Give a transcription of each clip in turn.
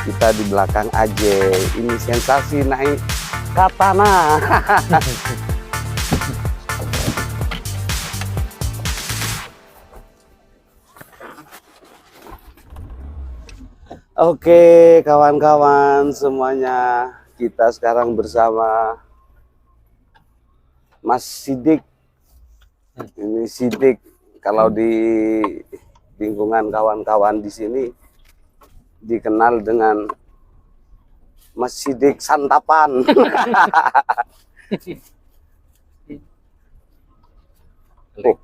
Kita di belakang aja. Ini sensasi naik katana. Oke, kawan-kawan semuanya, kita sekarang bersama Mas Sidik. Ini Sidik, kalau di lingkungan kawan-kawan di sini dikenal dengan Mas Sidik santapan. Oh,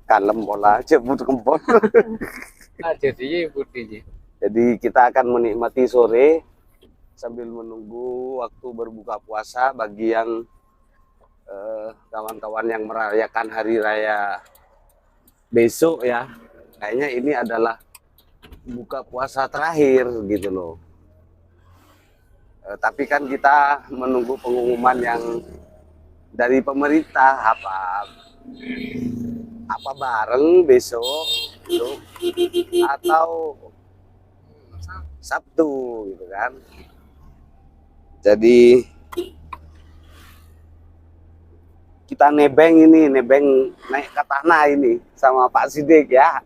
kalem bola jebut kempon. Jadi kita akan menikmati sore sambil menunggu waktu berbuka puasa bagi yang kawan-kawan yang merayakan hari raya besok ya. Kayaknya ini adalah buka puasa terakhir gitu loh. Tapi kan kita menunggu pengumuman yang dari pemerintah apa bareng besok gitu, atau Sabtu gitu kan. Jadi kita nebeng naik katana ini sama Pak Sidik ya.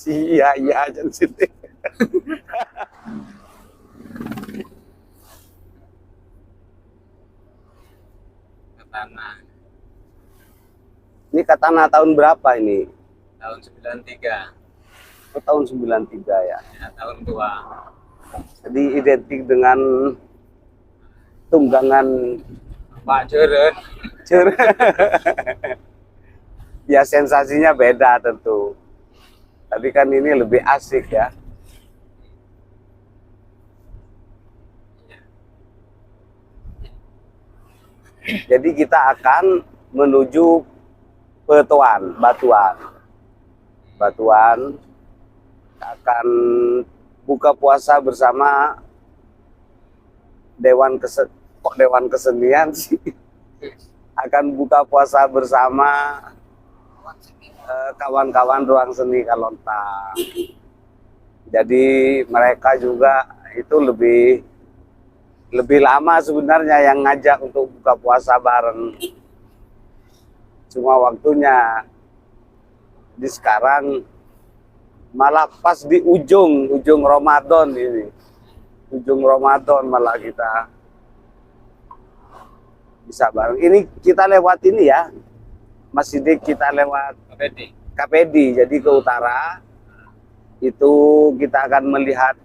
Iya aja Sidik. Katana. Ini katana tahun berapa ini? Tahun 93. Oh, tahun 93 ya. Ya, tahun tua. Jadi identik dengan tunggangan Pak Jeren. Ya sensasinya beda tentu. Tapi kan ini lebih asik ya. Jadi kita akan menuju Batuan akan buka puasa bersama Dewan Kesenian sih. Akan buka puasa bersama kawan-kawan Ruang Seni Kalontang. Jadi mereka juga itu lebih lama sebenarnya yang ngajak untuk buka puasa bareng. Cuma waktunya di sekarang malah pas di ujung Ramadan ini. Ujung Ramadan malah kita bisa bareng. Ini kita lewat ini ya. Mas Sidik, kita lewat KPD. Jadi ke utara itu kita akan melihat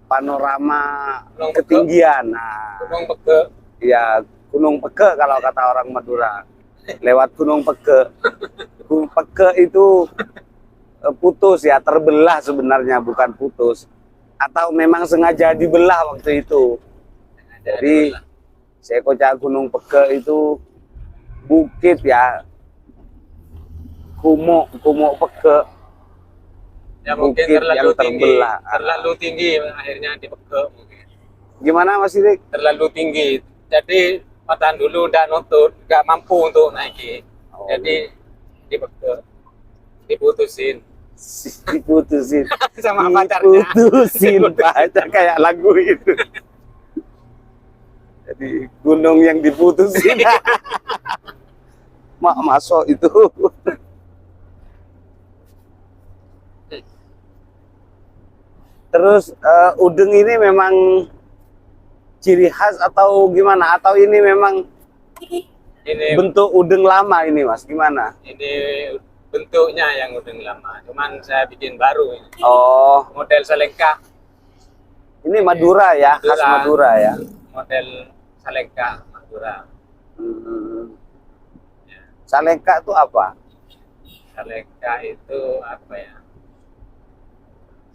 panorama ketinggian. Nah, Gunung Peke. ya Gunung Peke kalau kata orang Madura. Lewat Gunung Peke. Gunung Peke itu putus ya, terbelah sebenarnya, bukan putus. Atau memang sengaja dibelah waktu itu. Jadi Sekocak Gunung Peke itu bukit ya. Kumuk Peke. Ya mungkin bukit yang terbelah. terlalu tinggi akhirnya di Peke mungkin. Gimana Mas Sidik? Terlalu tinggi. Jadi patahan dulu udah nutut, nggak mampu untuk naiki. Oh. Jadi di Peke diputusin sama pacarnya. Diputusin pacar, kayak lagu itu. Jadi gunung yang diputusin. Mak masuk itu. Terus udeng ini memang ciri khas atau gimana? Atau ini memang Ini bentuk udeng lama ini Mas? Gimana? ini bentuknya yang udah lama, cuman saya bikin baru ini. Oh, Model Salengka. ini Madura ya, khas Madura ya. Model Salengka Madura. Hmm. Salengka itu apa? Salengka itu apa ya?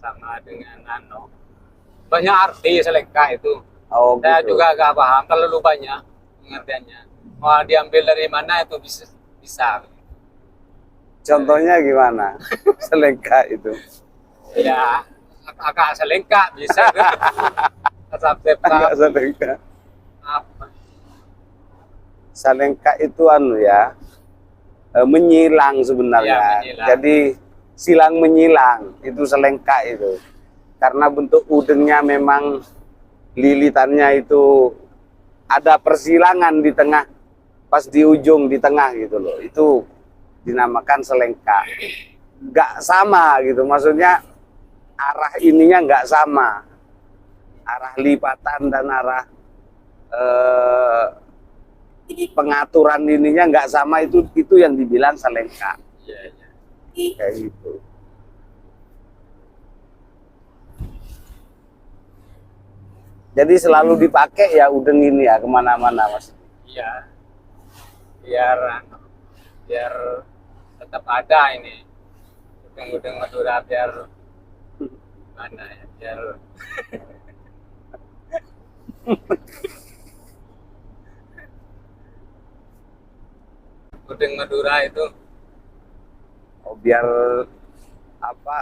Sama dengan banyak arti Salengka itu. Oh, Saya gitu. juga agak paham, terlalu banyak pengertiannya. Mau diambil dari mana itu bisa. Contohnya gimana? Salengka itu. Ya agak Salengka bisa. Agak Salengka. Apa? Salengka itu ya, menyilang sebenarnya. Ya, menyilang. Jadi silang menyilang itu Salengka itu. karena bentuk udengnya memang lilitannya itu ada persilangan di tengah, pas di ujung di tengah gitu loh, itu dinamakan selengka. Nggak sama gitu, maksudnya arah ininya nggak sama, arah lipatan dan arah pengaturan ininya nggak sama, itu yang dibilang selengka. Iya, iya. Kayak gitu. Jadi selalu dipakai ya udeng ini ya kemana-mana Mas. Iya. Biar tetap ada ini udeng-udeng Madura, biar mana ya, biar udeng Madura itu Oh, biar apa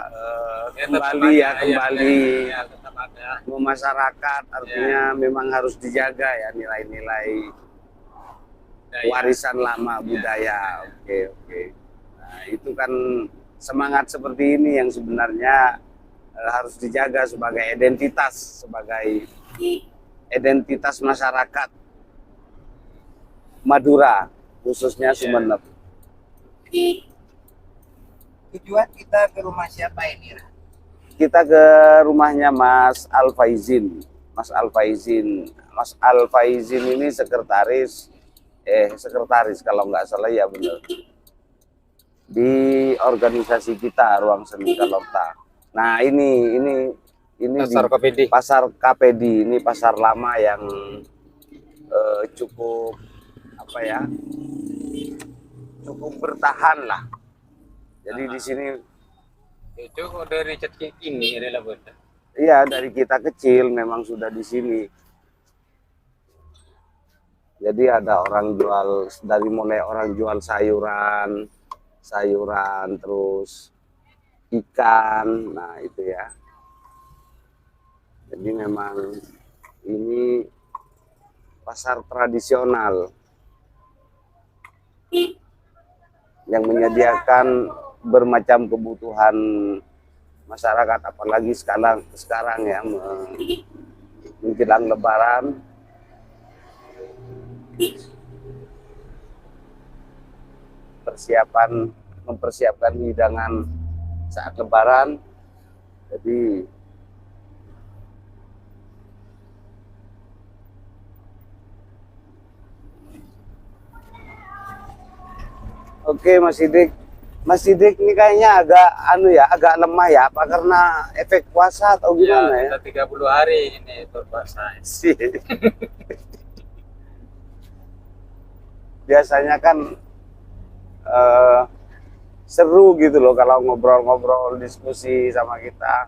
ya kembali ya, tetap ada, kembali ya, tetap ada. masyarakat, artinya memang harus dijaga ya nilai-nilai Budaya. warisan lama budaya. Oke, oke. Nah, itu kan semangat seperti ini yang sebenarnya harus dijaga sebagai identitas masyarakat Madura, khususnya Sumeneb. Tujuan kita ke rumah siapa ini, Ra? Kita ke rumahnya Mas Alfaizin. Mas Alfaizin. Mas Alfaizin ini sekretaris kalau nggak salah ya benar. Di organisasi kita Ruang Seni Kalorta. Nah, ini Pasar di KPD. Pasar KPD, ini pasar lama yang cukup apa ya? Cukup bertahan lah. Jadi di sini Itu dari Richard ini adalah buat. iya, dari kita kecil memang sudah di sini. Jadi ada orang jual, dari mulai orang jual sayuran, terus ikan, nah itu ya. Jadi memang ini pasar tradisional yang menyediakan bermacam kebutuhan masyarakat, apalagi sekarang ya menjelang Lebaran. Mempersiapkan hidangan saat Lebaran. Jadi oke Mas Sidik ini kayaknya agak lemah ya, apa karena efek puasa atau gimana ya? Kita 30 hari ini berpuasa. Sih. Biasanya kan seru gitu loh kalau ngobrol-ngobrol diskusi sama kita.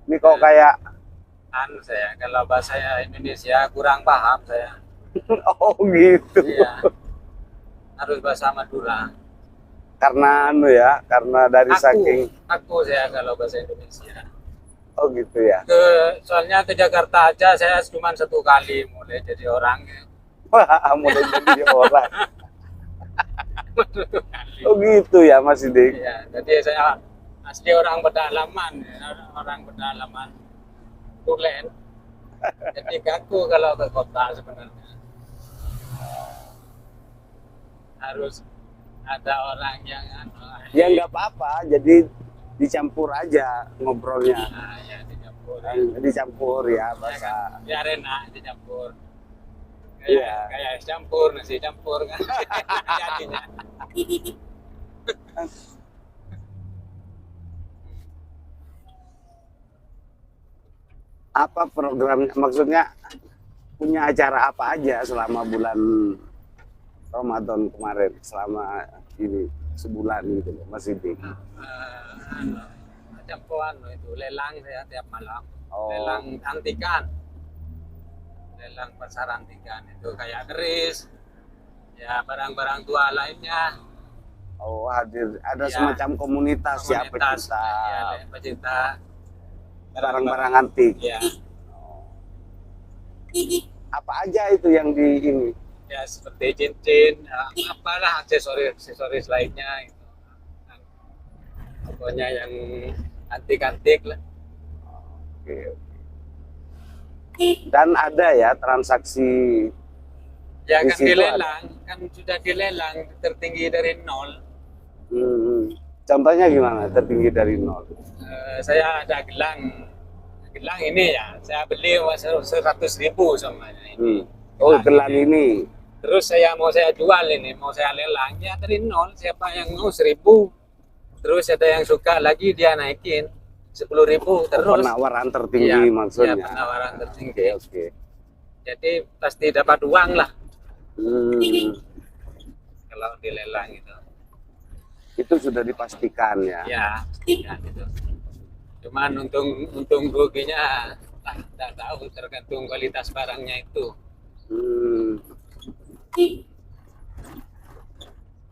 Ini kok kayak Saya kalau bahasa Indonesia kurang paham saya. oh gitu. Iya. Harus bahasa Madura. Karena karena dari saking Aku saya kalau bahasa Indonesia. oh gitu ya. Soalnya ke Jakarta aja saya cuma 1 kali mulai jadi orang. Wah, mulai jadi orang. Oh gitu ya Mas Sidik. Iya, jadi saya asli orang pedalaman Tulen. Jadi kaku kalau ke kota sebenarnya. Harus ada orang yang Ya nggak apa-apa, jadi dicampur aja ngobrolnya. ya dicampur. Dicampur ya bahasa. Biar enak dicampur. Iya. Kayak campur, nasi campur kan. Jadinya. Apa programnya? Maksudnya punya acara apa aja selama bulan Ramadan kemarin, selama ini sebulan gitu loh, Mas Sidik. Campuran itu lelang saya tiap malam. Oh. Lelang antikan. Lelang pasar antikan itu kayak keris. Ya barang-barang tua lainnya. Oh, hadir ada Ya. semacam komunitas ya pecinta Ya, pecinta barang-barang antik. Ya, Apa aja itu yang di ini? ya seperti cincin, apalah aksesoris lainnya itu. Pokoknya yang antik-antik lah. oke. Dan ada ya transaksi Ya di kan situ dilelang, kan sudah dilelang tertinggi dari nol. Contohnya gimana tertinggi dari nol? Saya ada gelang ini ya, saya beli 100.000 sama ini. Oh, Gelang gelang ini. ini. Terus mau saya jual ini, mau saya lelang, ya dari nol, siapa yang mau 1.000. Terus ada yang suka lagi, dia naikin 10.000 terus. Penawaran tertinggi Iya, maksudnya. iya, penawaran tertinggi. Oke. Jadi pasti dapat uang lah Hmm, kalau dilelang itu. itu sudah dipastikan ya. Ya, ya gitu. Cuman untung ruginya tak tahu, tergantung kualitas barangnya itu. Hmm.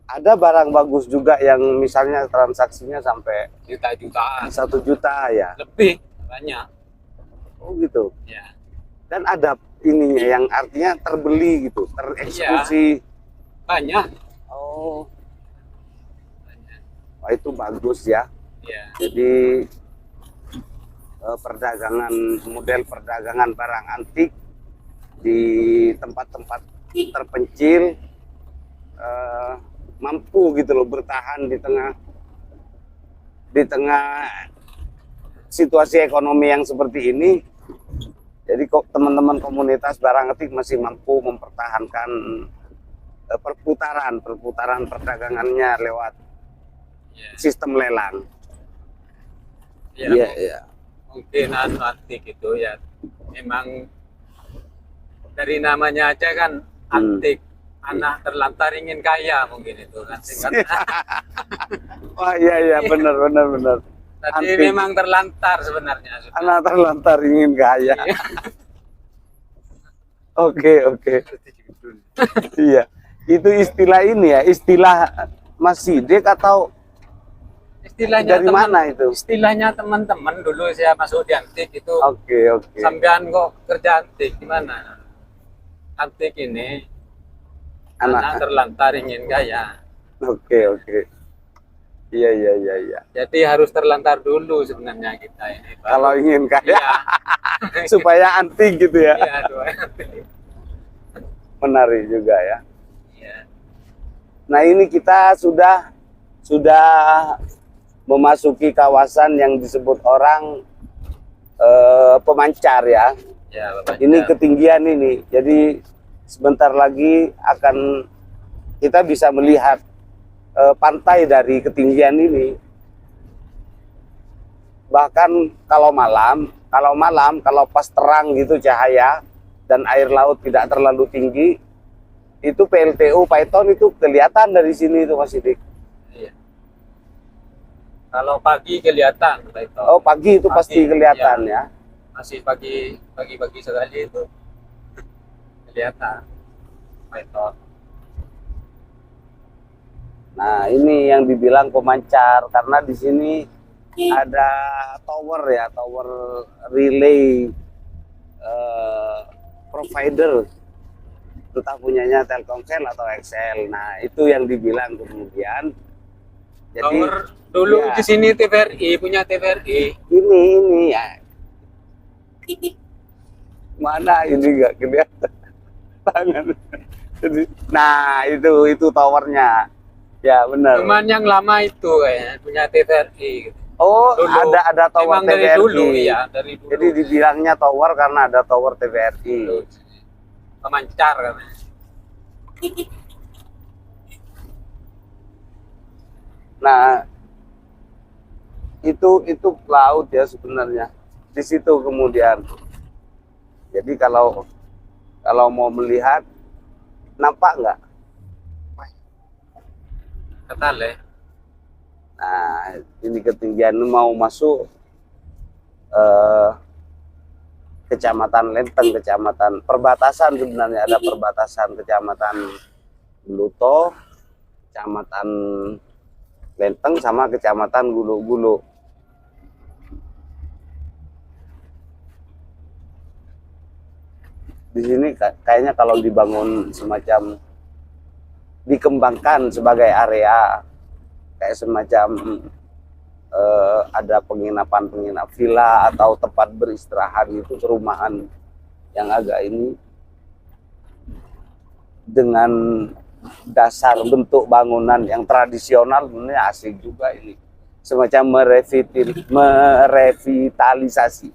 Ada barang bagus juga yang misalnya transaksinya sampai Juta-jutaan 1 juta ya. lebih banyak. Oh gitu. Ya, Dan ada ininya yang artinya terbeli gitu, tereksekusi. banyak. Oh, Banyak. wah, itu bagus ya. Ya, Jadi model perdagangan barang antik di tempat-tempat terpencil mampu gitu loh bertahan di tengah situasi ekonomi yang seperti ini. Jadi kok teman-teman komunitas barang antik masih mampu mempertahankan perputaran perdagangannya lewat ya, sistem lelang. ya. Iya, iya. Mungkin antik itu ya, memang dari namanya aja kan antik. Anak terlantar ingin kaya mungkin itu kan singkatnya. Wah, iya benar. Tapi Antik. memang terlantar sebenarnya. Anak terlantar ingin kaya. Iya. Oke. Iya. Itu istilah ini ya, istilah Mas Sidik atau Istilahnya dari mana itu? Istilahnya teman-teman dulu saya masuk di antik itu. Oke. Sampean kok kerja antik gimana? Antik ini anak terlantar ingin kaya. Oke. Iya. Jadi harus terlantar dulu sebenarnya kita ini. Baru- Kalau ingin kaya Iya. supaya antik gitu ya. Iya, dua antik. Menarik juga ya. Iya. Nah, ini kita sudah memasuki kawasan yang disebut orang pemancar ya. Ya, Bapak. Ini ketinggian ini. Jadi sebentar lagi kita bisa melihat pantai dari ketinggian ini. Bahkan kalau malam, kalau pas terang gitu cahaya dan air laut tidak terlalu tinggi, itu PLTU Python itu kelihatan dari sini itu Mas Sidik. Iya. Kalau pagi kelihatan, Pak Ito. Oh, pagi itu pasti kelihatan iya. ya. Masih pagi sekali itu kelihatan Python. Nah, ini yang dibilang pemancar karena di sini ada tower ya, tower relay provider, entah punyanya Telkomsel atau XL. Nah, itu yang dibilang kemudian. Jadi Tower dulu ya, di sini TVRI, punya TVRI. ini ya. Mana ini nggak kelihatan tangan. Nah, itu towernya. Ya, benar. Cuman yang lama itu kayaknya punya TVRI. Gitu. Oh, Dulu. ada tower Memang dari TVRI. dulu, iya, dari dulu. Jadi dibilangnya tower karena ada tower TVRI. Dulu. Pemancar katanya. Nah, itu laut ya sebenarnya. Di situ kemudian. Jadi kalau mau melihat, nampak nggak? Ketale. Nah, ini ketinggian mau masuk Kecamatan Lenteng, kecamatan perbatasan sebenarnya, ada perbatasan Kecamatan Buluto, Kecamatan Lenteng sama Kecamatan Gulu-Gulu. Di sini kayaknya kalau dibangun semacam dikembangkan sebagai area kayak semacam ada penginapan villa atau tempat beristirahat itu, perumahan yang agak ini dengan dasar bentuk bangunan yang tradisional, ini asik juga ini, semacam merevitalisasi,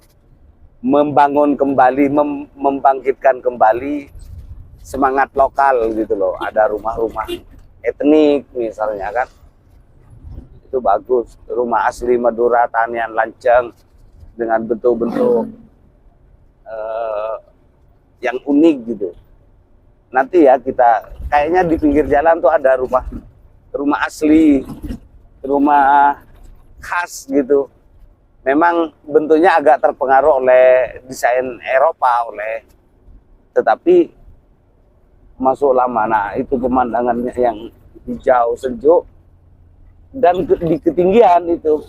membangun kembali, membangkitkan kembali semangat lokal gitu loh. Ada rumah-rumah etnik misalnya kan, itu bagus. Rumah asli Madura, Tanian Lanceng dengan bentuk-bentuk yang unik gitu. Nanti ya kita kayaknya di pinggir jalan tuh ada rumah asli, rumah khas gitu. Memang bentuknya agak terpengaruh oleh desain Eropa, tetapi masuk lama. Nah, itu pemandangannya yang hijau sejuk dan di ketinggian itu.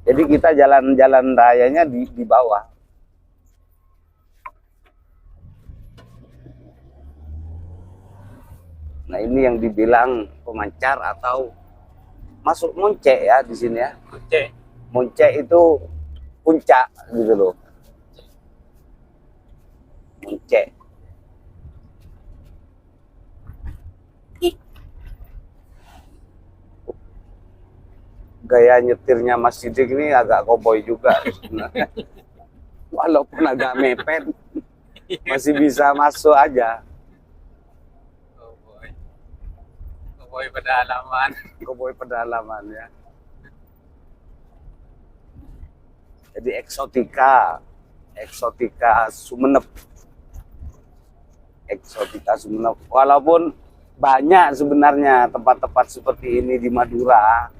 Jadi kita jalan-jalan rayanya di bawah. Nah, ini yang dibilang pemancar atau masuk Moncek ya di sini ya. Moncek. Moncek itu puncak gitu loh. Moncek. Gaya nyetirnya Mas Sidik ini agak koboi juga sebenarnya. Walaupun agak mepet, masih bisa masuk aja. Koboi pedalaman. Koboi pedalaman ya. Jadi eksotika Sumenep. Eksotika Sumenep. Walaupun banyak sebenarnya tempat-tempat seperti ini di Madura.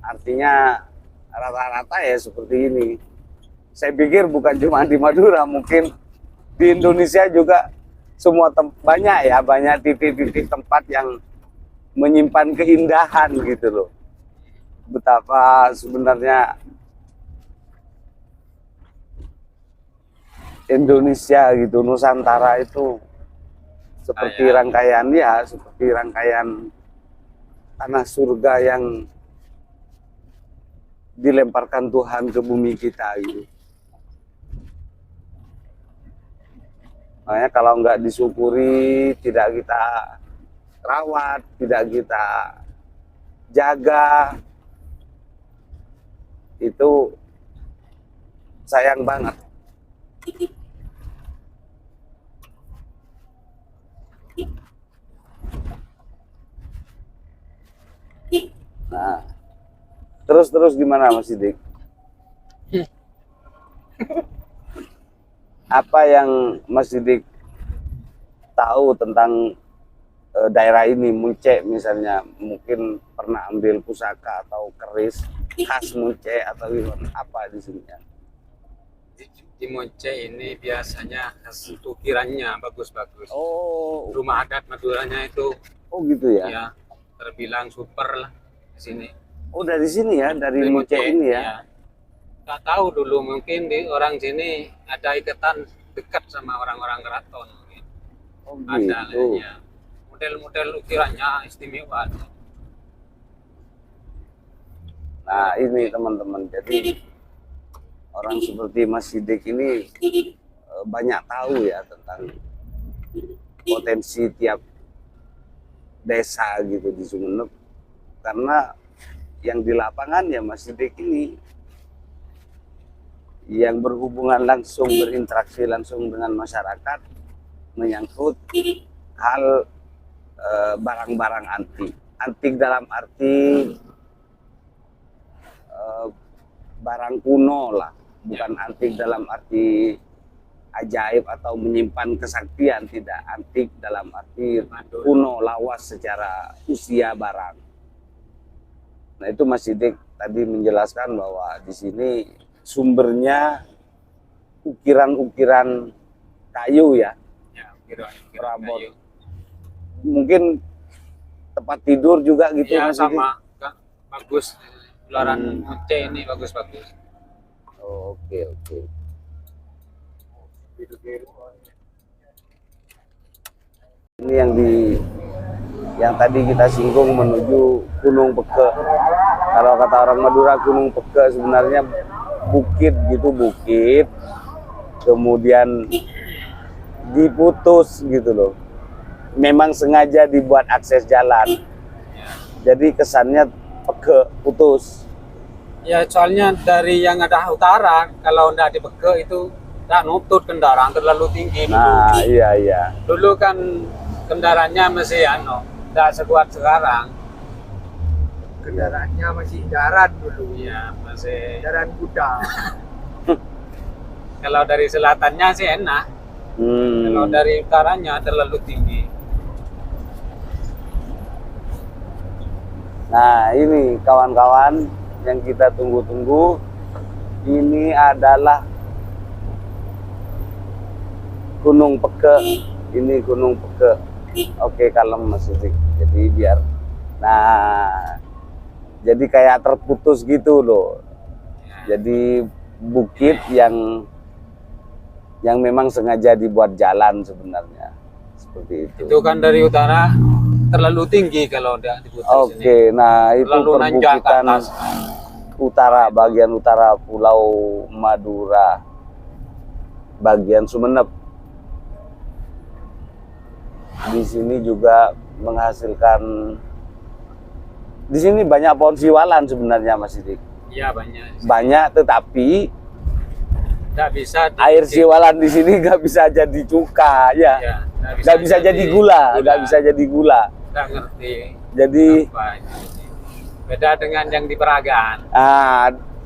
Artinya rata-rata ya seperti ini. Saya pikir bukan cuma di Madura, mungkin di Indonesia juga semua banyak titik-titik tempat yang menyimpan keindahan gitu loh. Betapa sebenarnya Indonesia gitu, Nusantara itu seperti rangkaian tanah surga yang dilemparkan Tuhan ke bumi kita gitu. Makanya kalau nggak disyukuri, tidak kita rawat, tidak kita jaga, itu sayang banget. Nah, terus gimana Mas Sidik? Apa yang Mas Sidik tahu tentang daerah ini, Moncek misalnya? Mungkin pernah ambil pusaka atau keris khas Moncek atau apa di sini ya? Di Moncek ini biasanya khas ukirannya bagus-bagus. Oh, Rumah adat Maduranya itu gitu ya? ya terbilang super lah di sini. Oh, dari sini ya, dari Moncek ini ya? Nggak tahu dulu, mungkin di orang sini ada ikatan dekat sama orang-orang keraton. Oh Ada gitu. ya. Model-model ukirannya istimewa. Nah ini teman-teman, jadi orang seperti Mas Sidik ini banyak tahu ya tentang potensi tiap desa gitu di Sumenep, karena yang di lapangan ya Mas Sidik ini yang berhubungan langsung, berinteraksi langsung dengan masyarakat, menyangkut hal barang-barang antik dalam arti barang kuno lah, bukan antik dalam arti ajaib atau menyimpan kesaktian, tidak. Antik dalam arti kuno, lawas secara usia barang. Nah itu Mas Sidik tadi menjelaskan bahwa di sini sumbernya ukiran-ukiran kayu ya, ukiran kayu. Mungkin tempat tidur juga gitu Ya Mas Sidik? sama, bagus. Luaran Moncek ini bagus-bagus. Oh, oke. Ini yang tadi kita singgung menuju Gunung Peke. Kalau kata orang Madura, Gunung Peke sebenarnya bukit gitu, bukit. Kemudian diputus gitu loh. Memang sengaja dibuat akses jalan. Jadi kesannya peke, putus. Ya soalnya dari yang ada utara, kalau ndak di Peke itu ndak nutut kendaraan terlalu tinggi dulu. Nah, iya. Dulu kan kendaraannya masih ndak sekuat sekarang. Kendaraannya masih darat dulu. Iya, masih. Kendaraan kuda. Kalau dari selatannya sih enak. Kalau dari utaranya terlalu tinggi. Nah, ini kawan-kawan yang kita tunggu-tunggu. Ini adalah Gunung Peke. Ini Gunung Peke. Oke, kalem Mas Sidik. Jadi biar, nah, jadi kayak terputus gitu loh. Jadi bukit yang memang sengaja dibuat jalan sebenarnya. Seperti itu. Itu kan dari utara terlalu tinggi kalau udah diputus ini. Oke, nah itu Terlalu nanjak ke perbukitan atas. utara, bagian utara Pulau Madura, bagian Sumeneb. Di sini juga menghasilkan, di sini banyak pohon siwalan sebenarnya Mas Sidik. Iya banyak. Banyak, tetapi Nggak bisa air siwalan di sini nggak bisa jadi cuka, ya. Ya, Nggak bisa jadi gula, nggak bisa jadi gula. Nggak ngerti. Jadi, Apa itu. Beda dengan yang di Peragaan.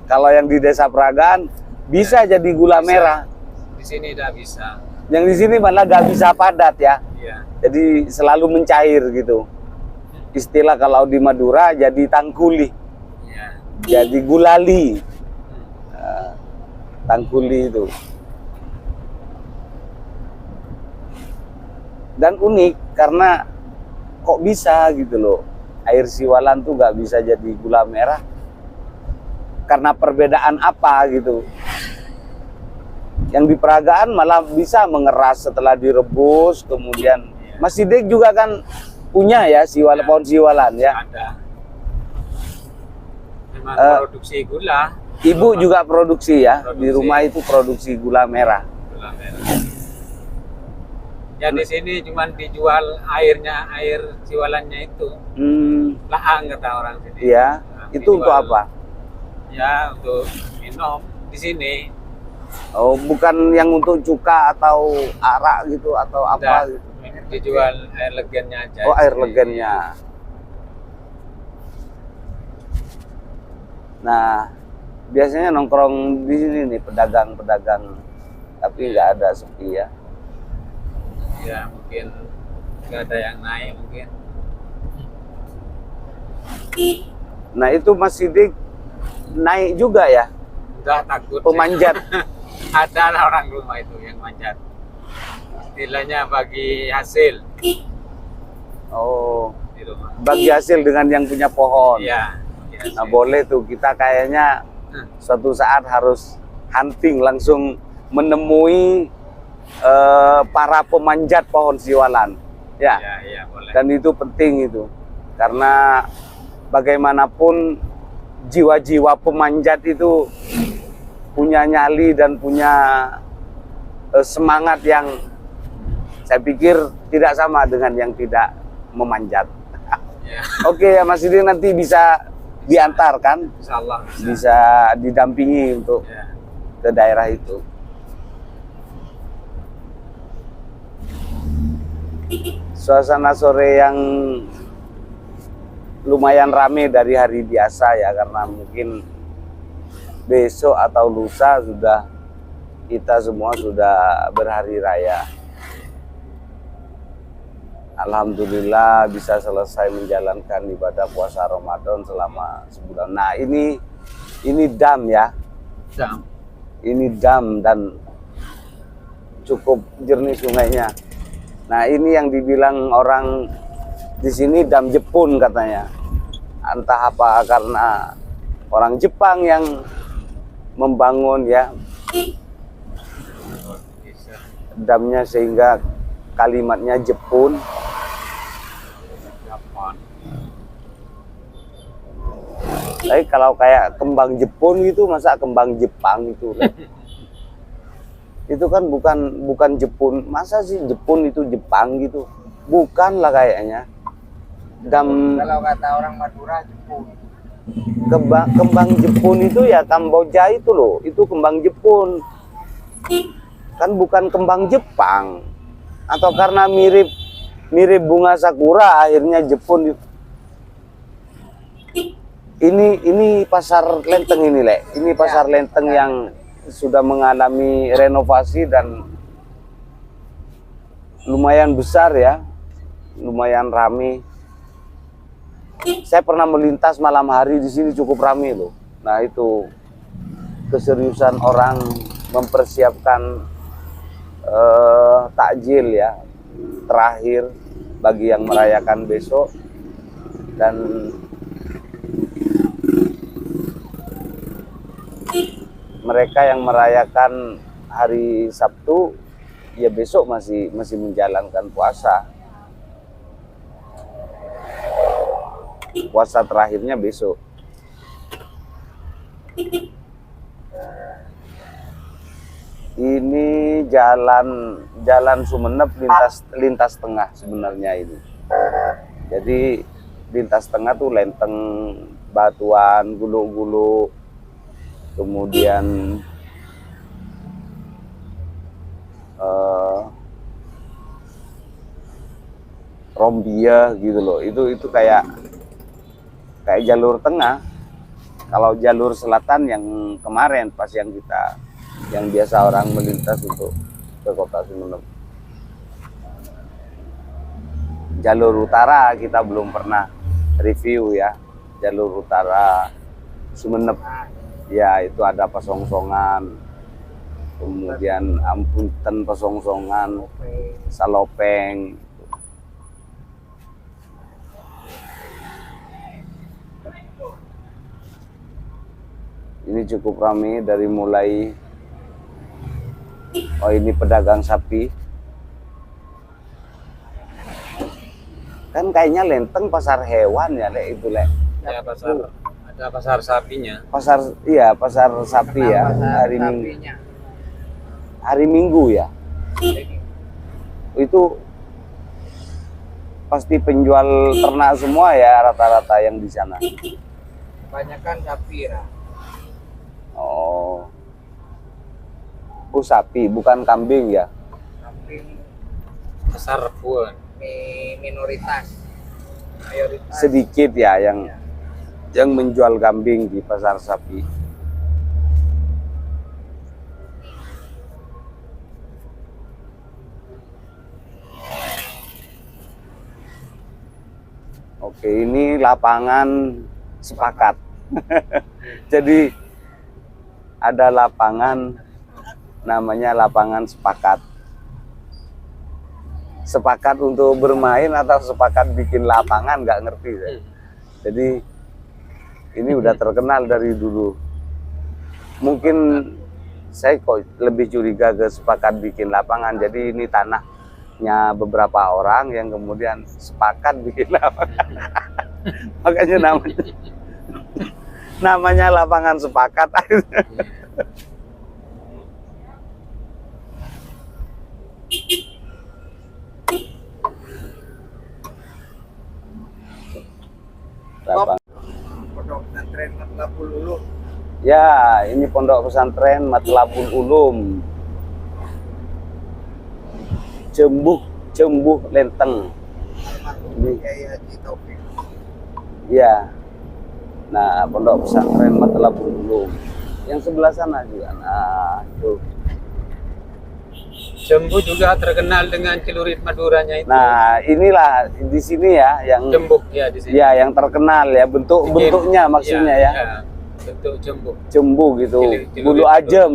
kalau yang di Desa Peragaan bisa jadi gula merah. Di sini nggak bisa. Yang di sini malah nggak bisa padat ya. Iya. Jadi selalu mencair gitu. Istilah kalau di Madura jadi tangkuli, Iya. jadi gulali. Tangkuli itu. Dan unik karena kok bisa gitu loh. Air siwalan tuh nggak bisa jadi gula merah. Karena perbedaan apa gitu. Yang di Peragaan malah bisa mengeras setelah direbus, kemudian Mas Sidik juga kan punya ya siwalan, pohon siwalan ya. Ada. Memang produksi gula. Ibu juga produksi ya, di Produksi. rumah itu produksi gula merah. Gula merah. Ya di sini cuma dijual airnya, air siwalannya itu. Laang kata orang sini. Iya, Nah, itu untuk dijual. apa? Ya untuk minum di sini. Oh, bukan yang untuk cuka atau arak gitu atau apa Nggak, gitu. dijual air legennya aja. Oh, di air sini. legennya. Nah, biasanya nongkrong di sini nih pedagang-pedagang, tapi nggak ada sepi ya. Ya mungkin nggak ada yang naik mungkin. Nah, itu Mas Sidik naik juga ya, Udah takut. pemanjat. Ada orang rumah itu yang manjat. Istilahnya bagi hasil Oh, di rumah. bagi hasil dengan yang punya pohon. Iya. bagi hasil. Nah, boleh tuh, kita kayaknya suatu saat harus hunting langsung menemui para pemanjat pohon siwalan. Ya. Iya, iya boleh. Dan itu penting itu. Karena bagaimanapun jiwa-jiwa pemanjat itu punya nyali dan punya semangat yang saya pikir tidak sama dengan yang tidak memanjat. Ya, Oke ya Mas Sidik, nanti bisa diantarkan, insya Allah bisa didampingi untuk Ya. ke daerah itu. Suasana sore yang lumayan rame dari hari biasa ya, karena mungkin besok atau lusa kita semua sudah berhari raya. Alhamdulillah bisa selesai menjalankan ibadah puasa Ramadan selama sebulan. Nah, ini dam ya. Dam. Ini dam dan cukup jernih sungainya. Nah, ini yang dibilang orang di sini dam Jepun katanya. Entah apa karena orang Jepang yang membangun ya Bisa. damnya sehingga kalimatnya Jepun. Japon. Tapi kalau kayak kembang Jepun gitu, masa kembang Jepang itu, Le? Itu kan bukan Jepun. Masa sih Jepun itu Jepang gitu? Bukan lah kayaknya. Kalau kata orang Madura, Jepun. Kembang Jepun itu ya Kamboja itu loh. Itu kembang Jepun. Kan bukan kembang Jepang. Atau karena mirip bunga sakura akhirnya Jepun. Ini pasar Lenteng ini, Le. Ini pasar Lenteng yang sudah mengalami renovasi dan lumayan besar ya. Lumayan rame. Saya pernah melintas malam hari di sini cukup rame loh. Nah, itu keseriusan orang mempersiapkan takjil ya terakhir bagi yang merayakan besok. Dan mereka yang merayakan hari Sabtu ya besok masih menjalankan puasa. Puasa terakhirnya besok. Ini jalan Sumeneb lintas tengah sebenarnya ini. Jadi lintas tengah tuh Lenteng, Batuan, Guluk-Guluk, kemudian Rombia gitu loh. Itu kayak jalur tengah. Kalau jalur selatan yang kemarin pas yang biasa orang melintas untuk ke kota Sumeneb. Jalur utara kita belum pernah review ya. Jalur utara Sumeneb ya, itu ada Pasongsongan, kemudian Ampunten, Pasongsongan, Salopeng. Ini cukup ramai dari mulai, oh ini pedagang sapi. Kan kayaknya Lenteng pasar hewan ya, Le, itu, Le. Ya, ada pasar sapinya. Iya, pasar sapi ya, hari Minggu ya. Itu pasti penjual ternak semua ya rata-rata yang di sana. Kebanyakan sapi lah. Oh, sapi bukan kambing ya? Kambing Pasar pun. minoritas. Mayoritas. Sedikit ya yang menjual kambing di pasar sapi. Oke, ini lapangan sepakat. Jadi ada lapangan namanya lapangan sepakat. Sepakat untuk bermain atau sepakat bikin lapangan nggak ngerti saya. Jadi ini udah terkenal dari dulu. Mungkin saya kok lebih curiga ke sepakat bikin lapangan. Jadi ini tanahnya beberapa orang yang kemudian sepakat bikin lapangan. Makanya namanya lapangan sepakat. Pondok pesantren Matlabul Ulum. Ya, ini pondok pesantren Matlabul Ulum. Cembuh Lenteng. Almarhum Kiai Haji Taufik. Ya. Nah, pondok pesantren Matlabul Ulum. Yang sebelah sana juga. Nah, itu. Jembu juga terkenal dengan celurit Maduranya itu. Nah, inilah di sini ya yang Jembu ya di sini. ya yang terkenal ya bentuknya maksudnya ya. Bentuk jembu. Jembu gitu. Celurit Bulu ajem.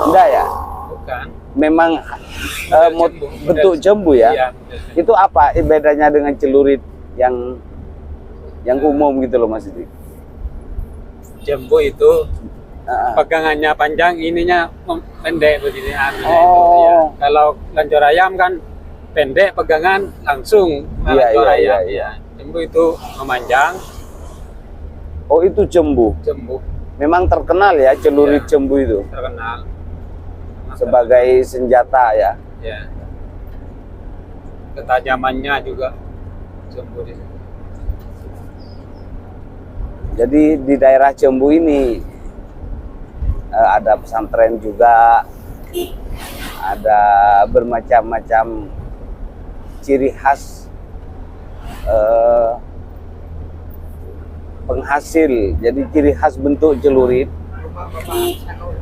Enggak ya? Bukan. Memang Jembu, bentuk model jembu ya. Iya, Itu apa bedanya dengan celurit yang umum gitu loh Mas Didi? Jembu itu pegangannya panjang, ininya pendek begini. Oh. Ya. Kalau lancor ayam kan pendek, pegangan langsung Iya, lancor ayam. iya. Jembu itu memanjang, Oh, itu Cembu. Cembu Memang terkenal ya celurit Iya. Cembu itu terkenal. sebagai senjata ya. Ya. Ketajamannya juga Cembu di situ. Jadi di daerah Cembu ini ada pesantren juga, ada bermacam-macam ciri khas penghasil. Jadi ciri khas bentuk celurit Rumah Bapak Sanur.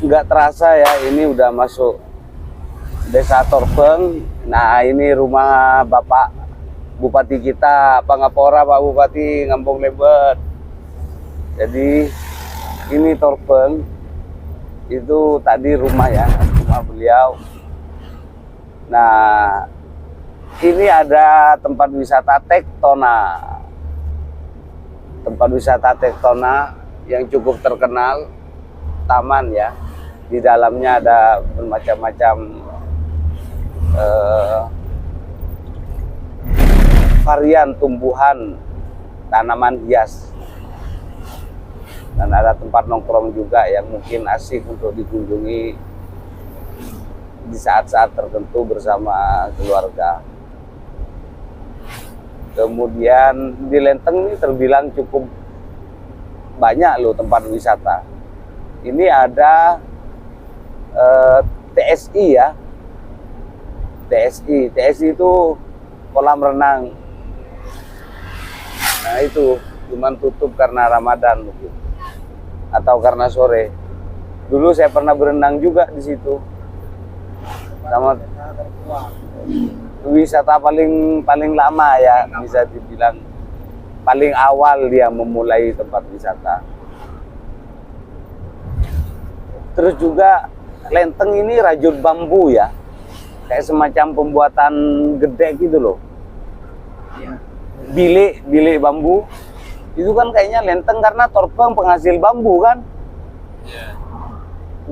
nggak terasa ya, ini udah masuk Desa Torpeng. Nah, ini rumah Bapak Bupati kita, Pak Ngapora, Pak Bupati Ngambung Lebet. Jadi ini Torpeng, itu tadi rumah ya, rumah beliau. Nah, ini ada tempat wisata Tektona. Tempat wisata Tektona yang cukup terkenal, taman ya. Di dalamnya ada bermacam-macam varian tumbuhan, tanaman hias. Dan ada tempat nongkrong juga yang mungkin asik untuk dikunjungi di saat-saat tertentu bersama keluarga. Kemudian di Lenteng ini terbilang cukup banyak loh tempat wisata. Ini ada TSI ya. TSI itu kolam renang. Nah itu cuman tutup karena Ramadan mungkin, atau karena sore. Dulu saya pernah berenang juga di situ. Sama wisata paling lama ya, bisa dibilang paling awal dia memulai tempat wisata. Terus juga Lenteng ini rajut bambu ya, kayak semacam pembuatan gedek gitu loh. Bilik bambu itu kan kayaknya Lenteng karena Torpeng penghasil bambu kan.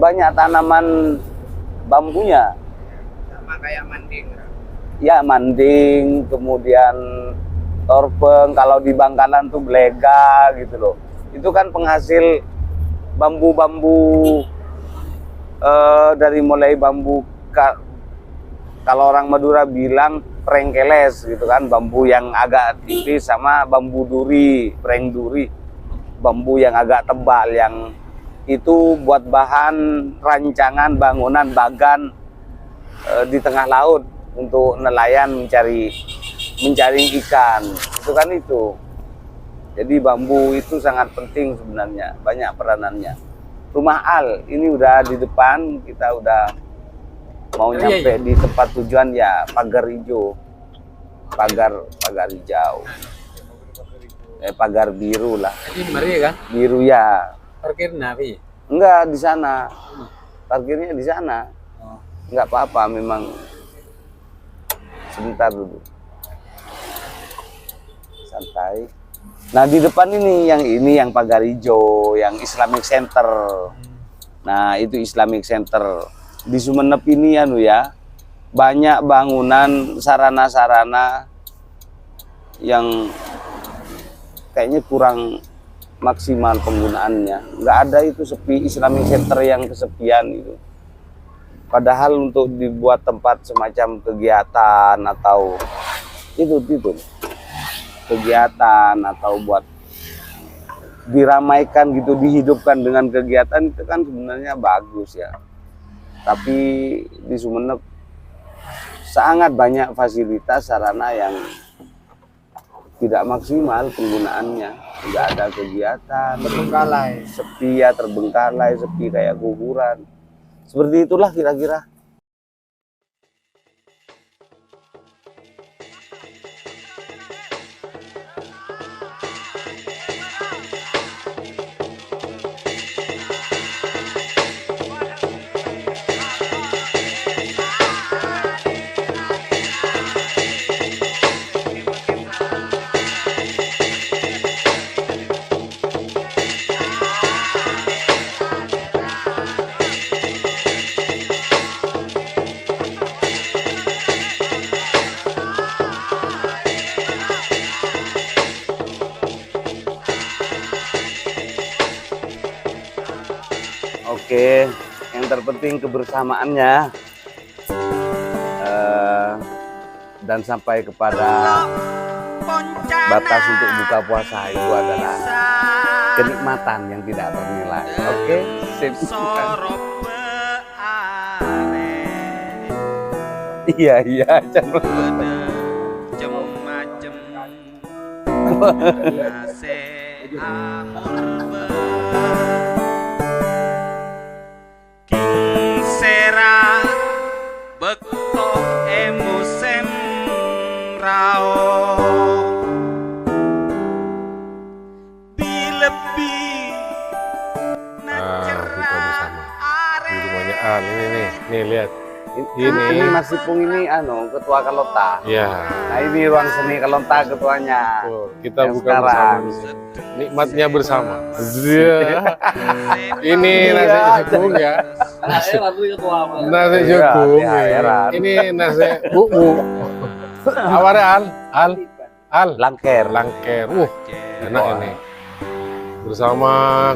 Banyak tanaman bambunya. Sama kayak Manding. Ya, Manding, kemudian Torpeng, kalau di Bangkalan tuh Belega gitu loh. Itu kan penghasil bambu-bambu dari mulai bambu kalau orang Madura bilang prengkeles gitu kan, bambu yang agak tipis, sama bambu duri, preng duri, bambu yang agak tebal, yang itu buat bahan rancangan bangunan bagan di tengah laut untuk nelayan mencari ikan. Itu kan itu. Jadi bambu itu sangat penting sebenarnya, banyak peranannya. Rumah Al ini udah di depan, kita udah mau nyampe di tempat tujuan ya, pagar hijau, pagar hijau, pagar biru lah, Ini mari kan biru ya. parkir nabi. Enggak di sana, parkirnya di sana. Enggak apa-apa, memang sebentar dulu, santai. Nah di depan ini yang pagar hijau, yang Islamic Center. Nah itu Islamic Center di Sumenep ini ya, banyak bangunan sarana-sarana yang kayaknya kurang maksimal penggunaannya. Nggak ada itu, sepi Islamic Center yang kesepian itu. Padahal untuk dibuat tempat semacam kegiatan atau itu kegiatan atau buat diramaikan gitu, dihidupkan dengan kegiatan, itu kan sebenarnya bagus ya. Tapi di Sumenep sangat banyak fasilitas sarana yang tidak maksimal penggunaannya. Nggak ada kegiatan, Terbengkalai. sepi ya, terbengkalai, sepi kayak kuburan. Seperti itulah kira-kira. Oke, yang terpenting kebersamaannya. Dan sampai kepada batas untuk buka puasa itu adalah kenikmatan yang tidak ternilai. Oke, sip. Iya, buka bersama di rumahnya Al. Nih lihat. Ini Mas Ipung ini ketua Kalonta. Ya. Nah, ini ruang seni Kalonta ketuanya. Tuh, kita yang buka sekarang. bersama. Nikmatnya bersama. Ini nasi jagung ya. Nasi jagung. Ini nasi bubu. Awalnya Al. Langker. Enak ini. Bersama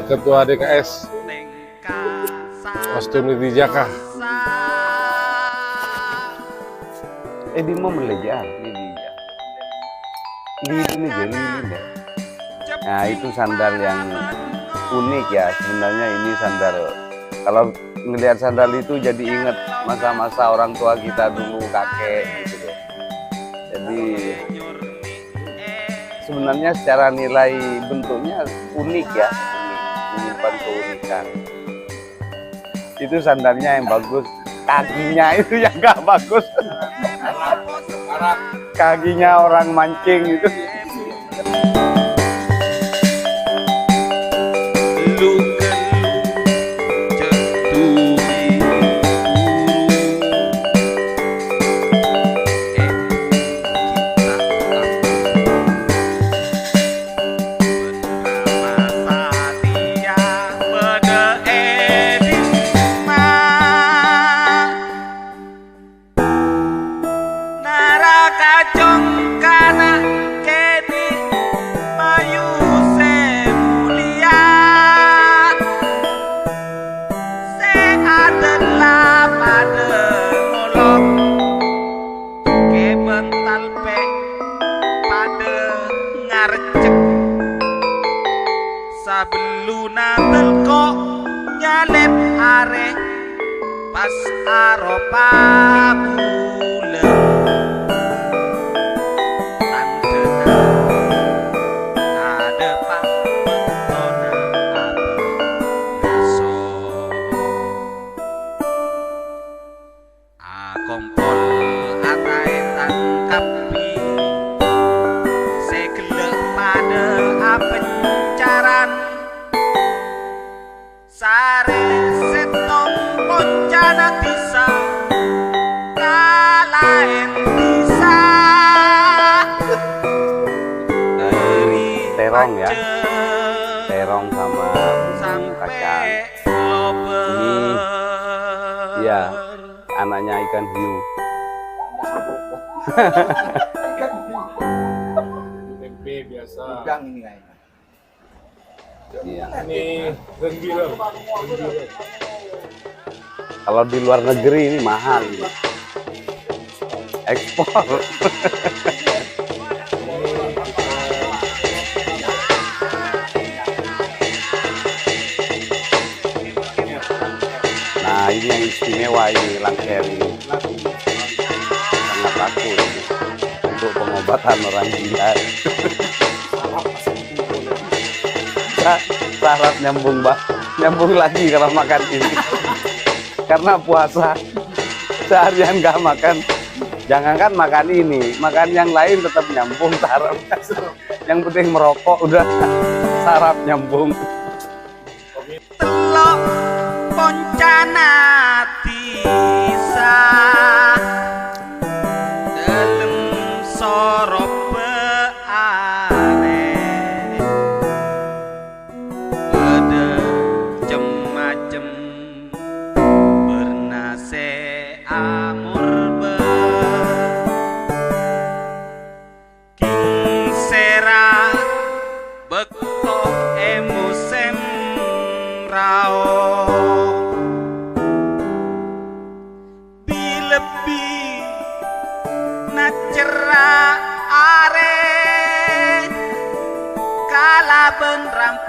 Ketua DKS Kostum Nidijaka. Di mau melejar ini dia. Nah, itu sandal yang unik ya. Sebenarnya ini sandal, kalau melihat sandal itu jadi ingat masa-masa orang tua kita dulu, kakek gitu. Jadi sebenarnya secara nilai bentuknya unik ya, menyimpan keunikan. Itu sandalnya yang bagus, kakinya itu yang nggak bagus. Kakinya orang mancing itu. Sabeluna telko nyalep are pas aropa bulan tandena ada pambetona apa ngaso kompol atai tangkapi segelek pada apa caran sare setong poncana tisa kalaen tisa Terong ya, terong sama bumbu kacang. Ini ya anaknya ikan hiu. Tempe biasa. Ini kayaknya. Iya. Ini rendang. Kalau di luar negeri ini mahal, ekspor. Nah, ini yang istimewa ini langker ini, sangat laku ini untuk pengobatan orang gila. Saraf nyambung lagi kalau makan ini, karena puasa seharian nggak makan. Jangankan makan ini, makan yang lain tetap nyambung saraf. Yang penting merokok udah saraf nyambung. telok poncana tisa dalem sorop beare beda cem-macem bernase amur be king sera bekto emusem rao are kala ben rampa